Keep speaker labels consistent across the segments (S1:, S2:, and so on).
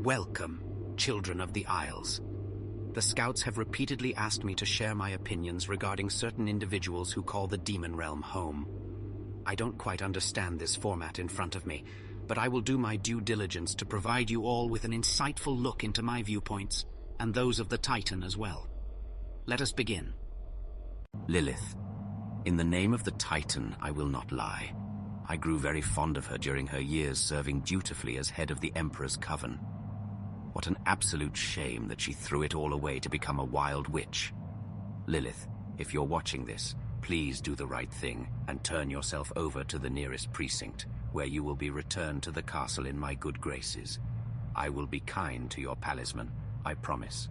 S1: Welcome, children of the Isles. The Scouts have repeatedly asked me to share my opinions regarding certain individuals who call the Demon Realm home. I don't quite understand this format in front of me, but I will do my due diligence to provide you all with an insightful look into my viewpoints, and those of the Titan as well. Let us begin. Lilith. In the name of the Titan, I will not lie. I grew very fond of her during her years serving dutifully as head of the Emperor's Coven. What an absolute shame that she threw it all away to become a wild witch. Lilith, if you're watching this, please do the right thing and turn yourself over to the nearest precinct, where you will be returned to the castle in my good graces. I will be kind to your palisman, I promise.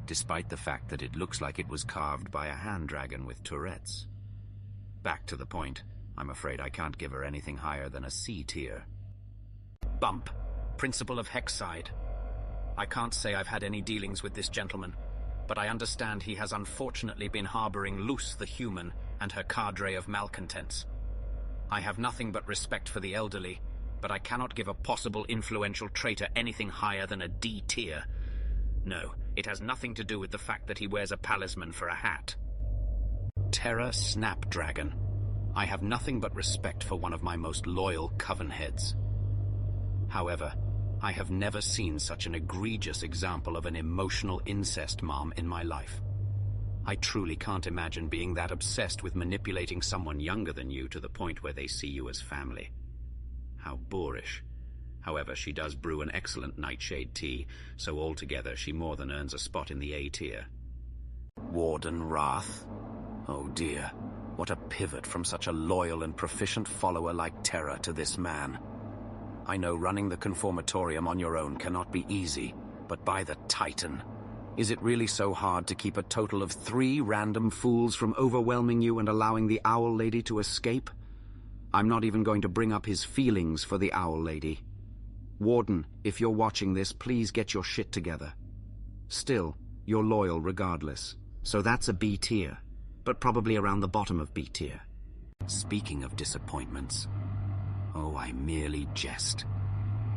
S1: Despite the fact that it looks like it was carved by a hand dragon with Tourette's. Back to the point, I'm afraid I can't give her anything higher than a C tier. Bump, Principal of Hexside. I can't say I've had any dealings with this gentleman, but I understand he has unfortunately been harboring Luce the Human and her cadre of malcontents. I have nothing but respect for the elderly, but I cannot give a possible influential traitor anything higher than a D tier. No, it has nothing to do with the fact that he wears a palisman for a hat. Terra Snapdragon. I have nothing but respect for one of my most loyal coven heads. However, I have never seen such an egregious example of an emotional incest mom in my life. I truly can't imagine being that obsessed with manipulating someone younger than you to the point where they see you as family. How boorish. However, she does brew an excellent nightshade tea, so altogether she more than earns a spot in the A tier. Warden Wrath. Oh dear. What a pivot from such a loyal and proficient follower like Terra to this man. I know running the conformatorium on your own cannot be easy, but by the Titan, is it really so hard to keep a total of 3 random fools from overwhelming you and allowing the Owl Lady to escape? I'm not even going to bring up his feelings for the Owl Lady. Warden, if you're watching this, please get your shit together. Still, you're loyal regardless, so that's a B tier. But probably around the bottom of B tier. Speaking of disappointments, oh, I merely jest.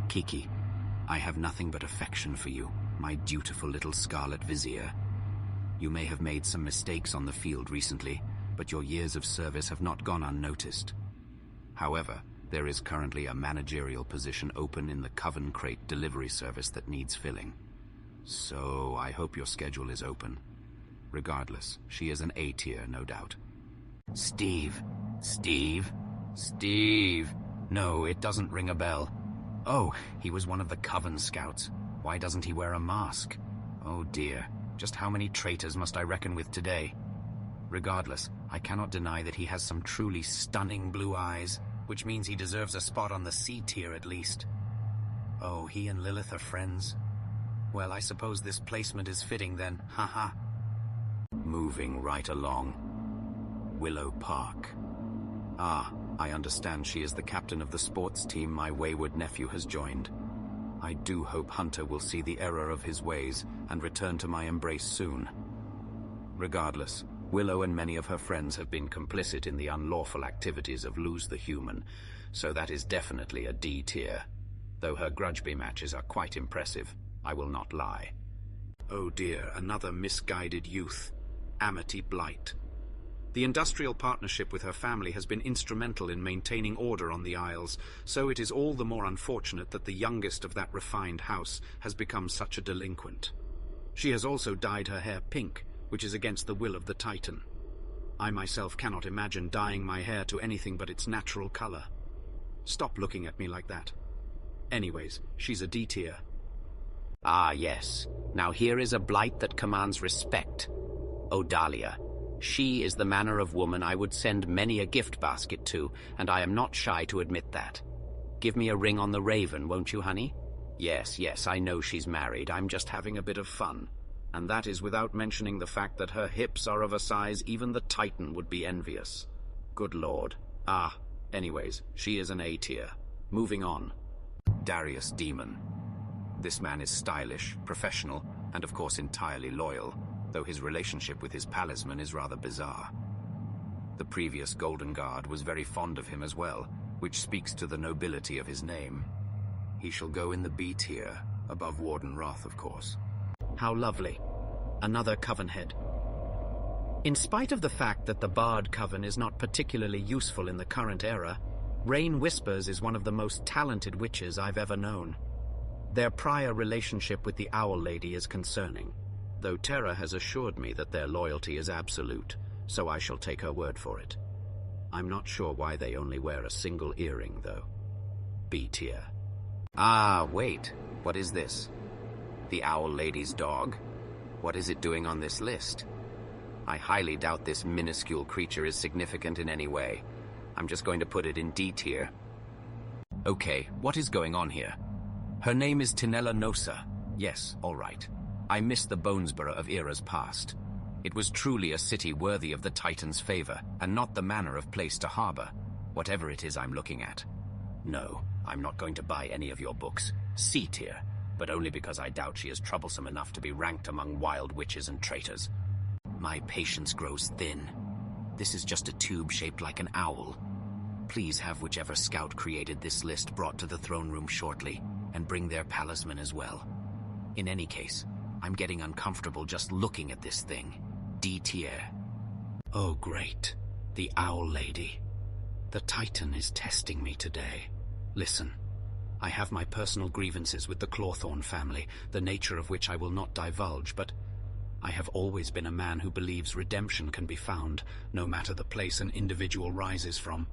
S1: Kiki, I have nothing but affection for you, my dutiful little Scarlet Vizier. You may have made some mistakes on the field recently, but your years of service have not gone unnoticed. However, there is currently a managerial position open in the Coven Crate delivery service that needs filling. So I hope your schedule is open. Regardless, she is an A tier, no doubt. Steve. No, it doesn't ring a bell. Oh, he was one of the Coven Scouts. Why doesn't he wear a mask? Oh dear, just how many traitors must I reckon with today? Regardless, I cannot deny that he has some truly stunning blue eyes, which means he deserves a spot on the C tier at least. Oh, he and Lilith are friends? Well, I suppose this placement is fitting then, haha. Moving right along. Willow Park. Ah, I understand she is the captain of the sports team my wayward nephew has joined. I do hope Hunter will see the error of his ways and return to my embrace soon. Regardless, Willow and many of her friends have been complicit in the unlawful activities of Luz the Human, so that is definitely a D tier. Though her Grudgeby matches are quite impressive, I will not lie. Oh dear, another misguided youth. Amity Blight. The industrial partnership with her family has been instrumental in maintaining order on the Isles, so it is all the more unfortunate that the youngest of that refined house has become such a delinquent. She has also dyed her hair pink, which is against the will of the Titan. I myself cannot imagine dyeing my hair to anything but its natural color. Stop looking at me like that. Anyways, she's a D tier. Ah yes, now here is a blight that commands respect. Odalia. She is the manner of woman I would send many a gift basket to, and I am not shy to admit that. Give me a ring on the raven, won't you, honey? Yes, I know she's married, I'm just having a bit of fun. And that is without mentioning the fact that her hips are of a size even the Titan would be envious. Good lord. Ah, anyways, she is an A tier. Moving on. Darius Demon. This man is stylish, professional, and of course entirely loyal, though his relationship with his palisman is rather bizarre. The previous Golden Guard was very fond of him as well, which speaks to the nobility of his name. He shall go in the B tier, Above Warden Wrath, of course. How lovely. Another coven head. In spite of the fact that the Bard Coven is not particularly useful in the current era, Rain Whispers is one of the most talented witches I've ever known. Their prior relationship with the Owl Lady is concerning, though Terra has assured me that their loyalty is absolute, so I shall take her word for it. I'm not sure why they only wear a single earring, though. B tier. Ah, wait. What is this? The Owl Lady's dog? What is it doing on this list? I highly doubt this minuscule creature is significant in any way. I'm just going to put it in D tier. Okay, what is going on here? Her name is Tinella Nosa. Yes, all right. I miss the Bonesborough of eras past. It was truly a city worthy of the Titan's favor, and not the manner of place to harbor, whatever it is I'm looking at. No, I'm not going to buy any of your books. C tier, but only because I doubt she is troublesome enough to be ranked among wild witches and traitors. My patience grows thin. This is just a tube shaped like an owl. Please have whichever scout created this list brought to the throne room shortly, and bring their palisman as well. In any case, I'm getting uncomfortable just looking at this thing. D tier. Oh great, the Owl Lady. The Titan is testing me today. Listen, I have my personal grievances with the Clawthorn family, the nature of which I will not divulge, but I have always been a man who believes redemption can be found, no matter the place an individual rises from.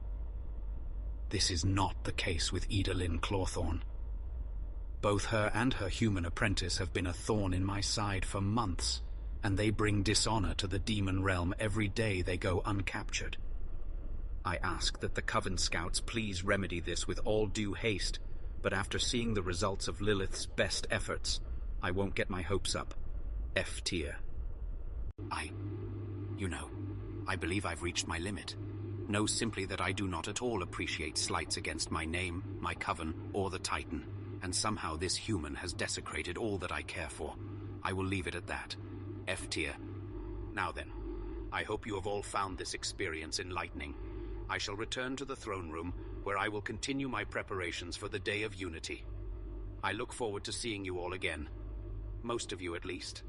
S1: This is not the case with Edalyn Clawthorn. Both her and her human apprentice have been a thorn in my side for months, and they bring dishonor to the demon realm every day they go uncaptured. I ask that the Coven Scouts please remedy this with all due haste, but after seeing the results of Lilith's best efforts, I won't get my hopes up. F tier. I believe I've reached my limit. Know simply that I do not at all appreciate slights against my name, my coven, or the Titan, and somehow this human has desecrated all that I care for. I will leave it at that. F tier. Now then, I hope you have all found this experience enlightening. I shall return to the throne room, where I will continue my preparations for the Day of Unity. I look forward to seeing you all again. Most of you at least.